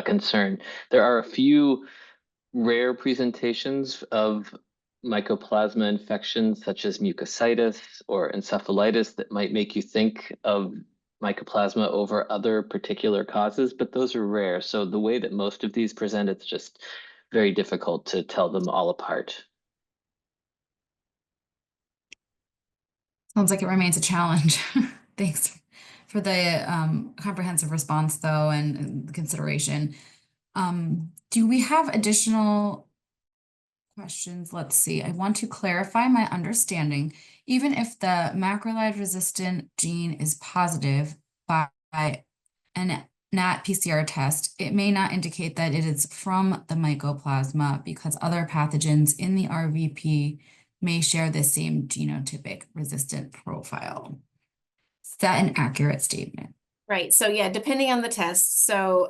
concern. There are a few rare presentations of mycoplasma infections, such as mucositis or encephalitis, that might make you think of mycoplasma over other particular causes, but those are rare. So the way that most of these present, it's just very difficult to tell them all apart. Sounds like it remains a challenge. Thanks for the comprehensive response, though, and the consideration. Do we have additional questions? Let's see. I want to clarify my understanding. Even if the macrolide resistant gene is positive by an NAT PCR test, it may not indicate that it is from the mycoplasma because other pathogens in the RVP may share the same genotypic resistant profile. Is that an accurate statement? Right. So yeah, depending on the test. So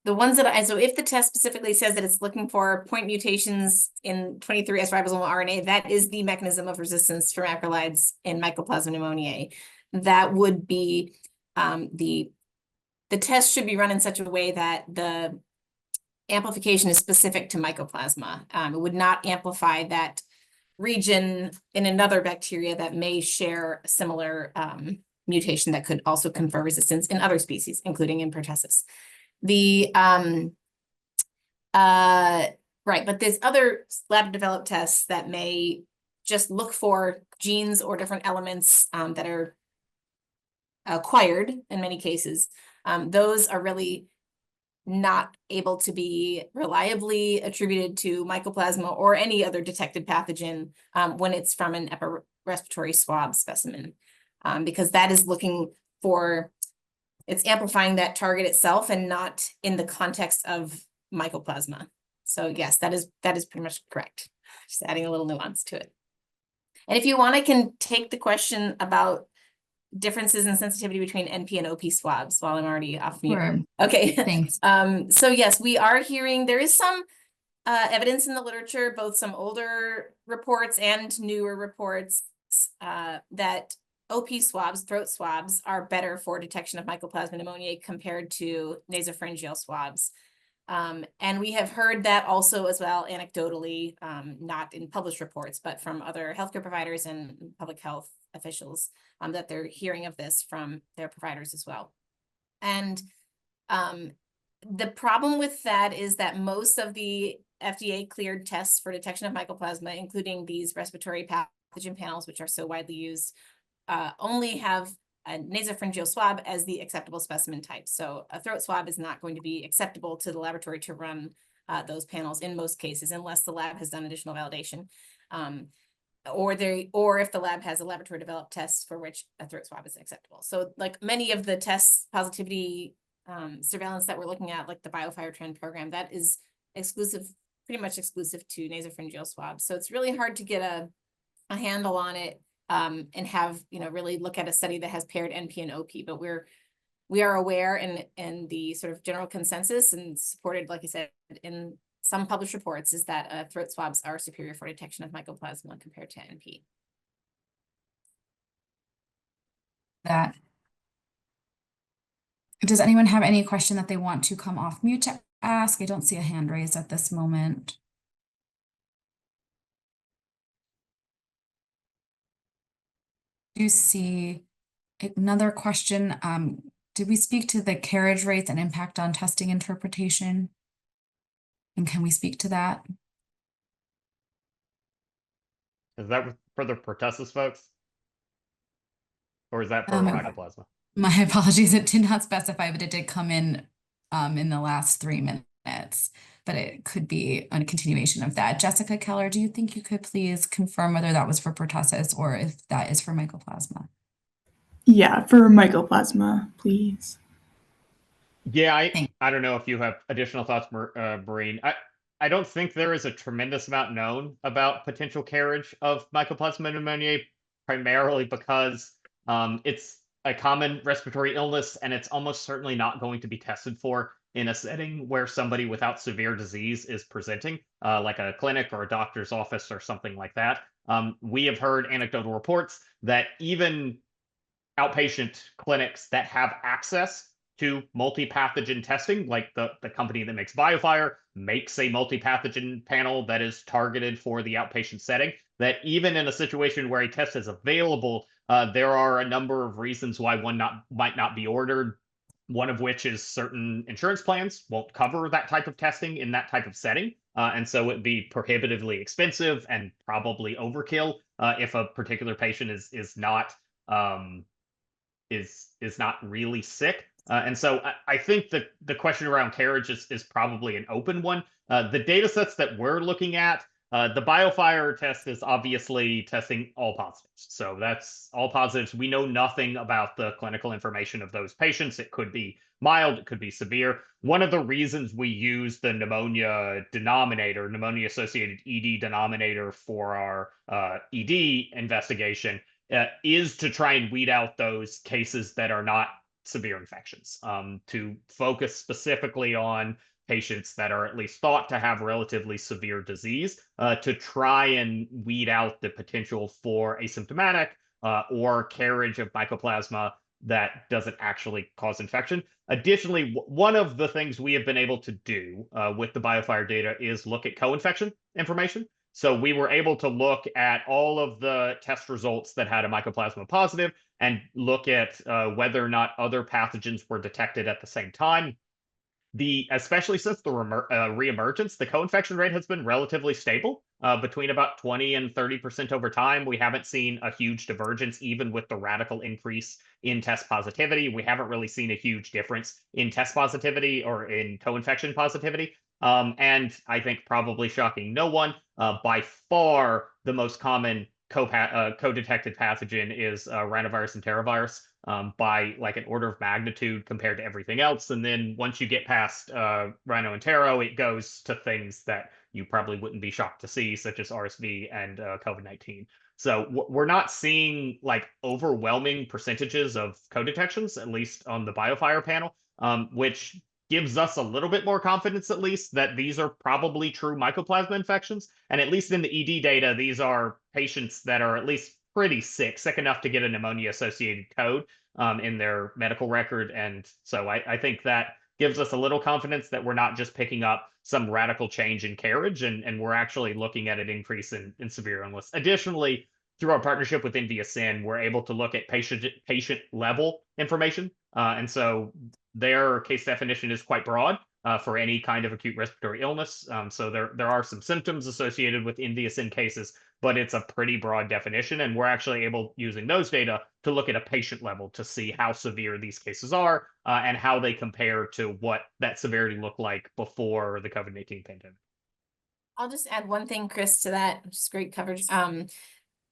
The ones that so if the test specifically says that it's looking for point mutations in 23S ribosomal RNA, that is the mechanism of resistance for macrolides in Mycoplasma pneumoniae. That would be the test should be run in such a way that the amplification is specific to Mycoplasma. It would not amplify that region in another bacteria that may share a similar mutation that could also confer resistance in other species, including in Pertussis. Right, but there's other lab developed tests that may just look for genes or different elements that are acquired in many cases. Those are really not able to be reliably attributed to Mycoplasma or any other detected pathogen when it's from an upper respiratory swab specimen, because that is looking for, it's amplifying that target itself and not in the context of Mycoplasma. So yes, that is pretty much correct. Just adding a little nuance to it. And if you want, I can take the question about differences in sensitivity between NP and OP swabs while I'm already off mute. Sure. Okay. Thanks. So yes, we are hearing, there is some evidence in the literature, both some older reports and newer reports, that OP swabs, throat swabs, are better for detection of Mycoplasma pneumoniae compared to nasopharyngeal swabs. And we have heard that also as well anecdotally, not in published reports, but from other healthcare providers and public health officials, that they're hearing of this from their providers as well. And the problem with that is that most of the FDA cleared tests for detection of Mycoplasma, including these respiratory pathogen panels, which are so widely used, only have a nasopharyngeal swab as the acceptable specimen type. So a throat swab is not going to be acceptable to the laboratory to run those panels in most cases, unless the lab has done additional validation. Or if the lab has a laboratory developed test for which a throat swab is acceptable. So like many of the tests positivity surveillance that we're looking at, like the BioFire Trend program, that is exclusive, pretty much exclusive to nasopharyngeal swabs. So it's really hard to get a handle on it and have, really look at a study that has paired NP and OP, but we are aware and the sort of general consensus and supported, like I said, in some published reports, is that throat swabs are superior for detection of Mycoplasma compared to NP. That. Does anyone have any question that they want to come off mute to ask? I don't see a hand raised at this moment. Do you see another question? Did we speak to the carriage rates and impact on testing interpretation? And can we speak to that? Is that for the Pertussis folks? Or is that for Mycoplasma? My apologies, it did not specify, but it did come in the last 3 minutes, but it could be a continuation of that. Jessica Keller, do you think you could please confirm whether that was for Pertussis or if that is for Mycoplasma? Yeah, for Mycoplasma, please. Yeah, I don't know if you have additional thoughts, Maureen. I don't think there is a tremendous amount known about potential carriage of Mycoplasma pneumoniae, primarily because it's a common respiratory illness, and it's almost certainly not going to be tested for in a setting where somebody without severe disease is presenting, like a clinic or a doctor's office or something like that. We have heard anecdotal reports that even outpatient clinics that have access to multi-pathogen testing, like the company that makes BioFire makes a multi-pathogen panel that is targeted for the outpatient setting, that even in a situation where a test is available, there are a number of reasons why one might not be ordered. One of which is certain insurance plans won't cover that type of testing in that type of setting. And so it'd be prohibitively expensive and probably overkill if a particular patient is not really sick. And so I think that the question around carriage is probably an open one. The data sets that we're looking at, the BioFire test is obviously testing all positives. So that's all positives. We know nothing about the clinical information of those patients. It could be mild, it could be severe. One of the reasons we use the pneumonia denominator, pneumonia-associated ED denominator for our ED investigation is to try and weed out those cases that are not severe infections, to focus specifically on patients that are at least thought to have relatively severe disease, to try and weed out the potential for asymptomatic or carriage of mycoplasma that doesn't actually cause infection. Additionally, one of the things we have been able to do with the BioFire data is look at co-infection information. So we were able to look at all of the test results that had a mycoplasma positive and look at whether or not other pathogens were detected at the same time. Especially since the reemergence, the co-infection rate has been relatively stable, between about 20 and 30% over time. We haven't seen a huge divergence, even with the radical increase in test positivity. We haven't really seen a huge difference in test positivity or in co-infection positivity. And I think probably shocking no one, by far the most common co-detected pathogen is rhinovirus and enterovirus, by like an order of magnitude compared to everything else. And then once you get past rhino and tero, it goes to things that you probably wouldn't be shocked to see, such as RSV and COVID-19. So we're not seeing like overwhelming percentages of co-detections, at least on the BioFire panel, which gives us a little bit more confidence, at least, that these are probably true mycoplasma infections. And at least in the ED data, these are patients that are at least pretty sick enough to get a pneumonia-associated code in their medical record. And so I think that gives us a little confidence that we're not just picking up some radical change in carriage, and we're actually looking at an increase in severe illness. Additionally, through our partnership with InviaSyn, we're able to look at patient level information. And so their case definition is quite broad for any kind of acute respiratory illness. So there are some symptoms associated with InviaSyn cases, but it's a pretty broad definition. And we're actually able, using those data, to look at a patient level to see how severe these cases are and how they compare to what that severity looked like before the COVID-19 pandemic. I'll just add one thing, Chris, to that, which is great coverage.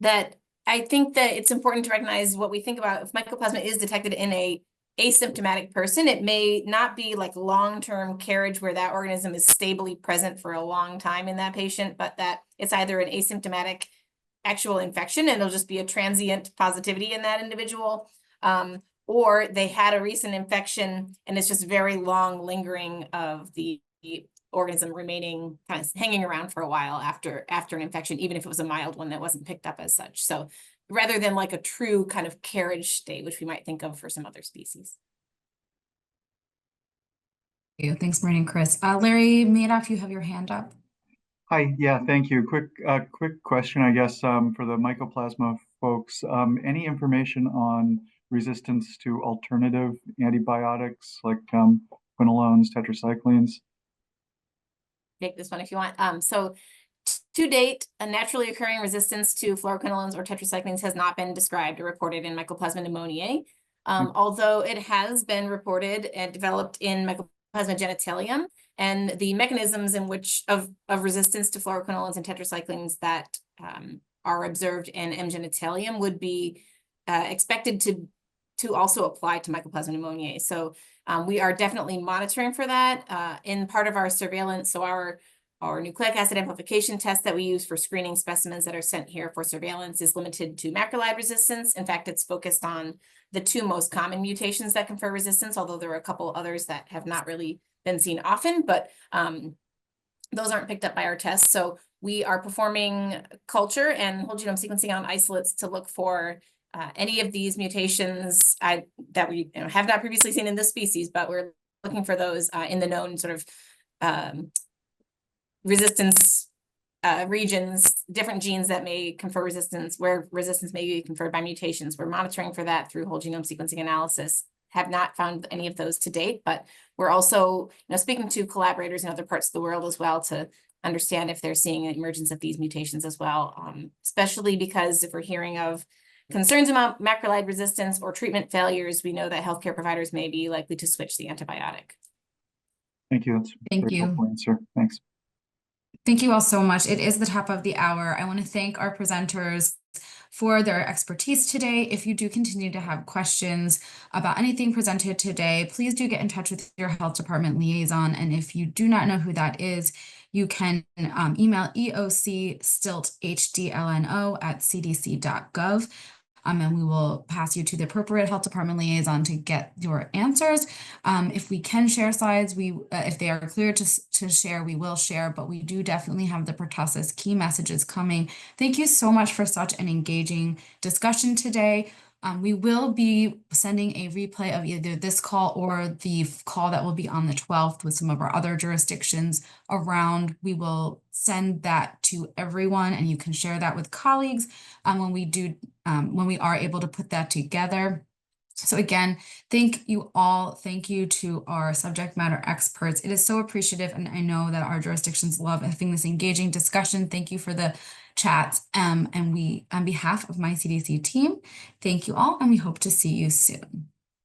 That I think that it's important to recognize what we think about if mycoplasma is detected in a asymptomatic person. It may not be like long-term carriage where that organism is stably present for a long time in that patient, but that it's either an asymptomatic actual infection and it'll just be a transient positivity in that individual, or they had a recent infection and it's just very long lingering of the organism remaining kind of hanging around for a while after an infection, even if it was a mild one that wasn't picked up as such. So rather than like a true kind of carriage state, which we might think of for some other species. Thanks, Maureen and Chris. Larry Madoff, you have your hand up. Hi, yeah, thank you. Quick question, I guess, for the mycoplasma folks. Any information on resistance to alternative antibiotics like quinolones, tetracyclines? Take this one if you want. So to date, a naturally occurring resistance to fluoroquinolones or tetracyclines has not been described or reported in Mycoplasma pneumoniae, although it has been reported and developed in Mycoplasma genitalium, and the mechanisms in which of resistance to fluoroquinolones and tetracyclines that are observed in M. genitalium would be expected to also apply to Mycoplasma pneumoniae. So we are definitely monitoring for that in part of our surveillance. So our nucleic acid amplification test that we use for screening specimens that are sent here for surveillance is limited to macrolide resistance. In fact, it's focused on the two most common mutations that confer resistance, although there are a couple others that have not really been seen often, but those aren't picked up by our tests. So we are performing culture and whole genome sequencing on isolates to look for any of these mutations that we have not previously seen in this species, but we're looking for those in the known sort of resistance regions, different genes that may confer resistance, where resistance may be conferred by mutations. We're monitoring for that through whole genome sequencing analysis. Have not found any of those to date, but we're also speaking to collaborators in other parts of the world as well to understand if they're seeing an emergence of these mutations as well, especially because if we're hearing of concerns about macrolide resistance or treatment failures, we know that healthcare providers may be likely to switch the antibiotic. Thank you. That's a very helpful answer. Thanks. Thank you all so much. It is the top of the hour. I want to thank our presenters for their expertise today. If you do continue to have questions about anything presented today, please do get in touch with your health department liaison. And if you do not know who that is, you can email eocstilthdlno@cdc.gov. and we will pass you to the appropriate health department liaison to get your answers. If we can share slides, if they are clear to share, we will share, but we do definitely have the pertussis key messages coming. Thank you so much for such an engaging discussion today. We will be sending a replay of either this call or the call that will be on the 12th with some of our other jurisdictions around. We will send that to everyone, and you can share that with colleagues when we are able to put that together. So again, thank you all. Thank you to our subject matter experts. It is so appreciative, and I know that our jurisdictions love having this engaging discussion. Thank you for the chats. And we, on behalf of my CDC team, thank you all, and we hope to see you soon.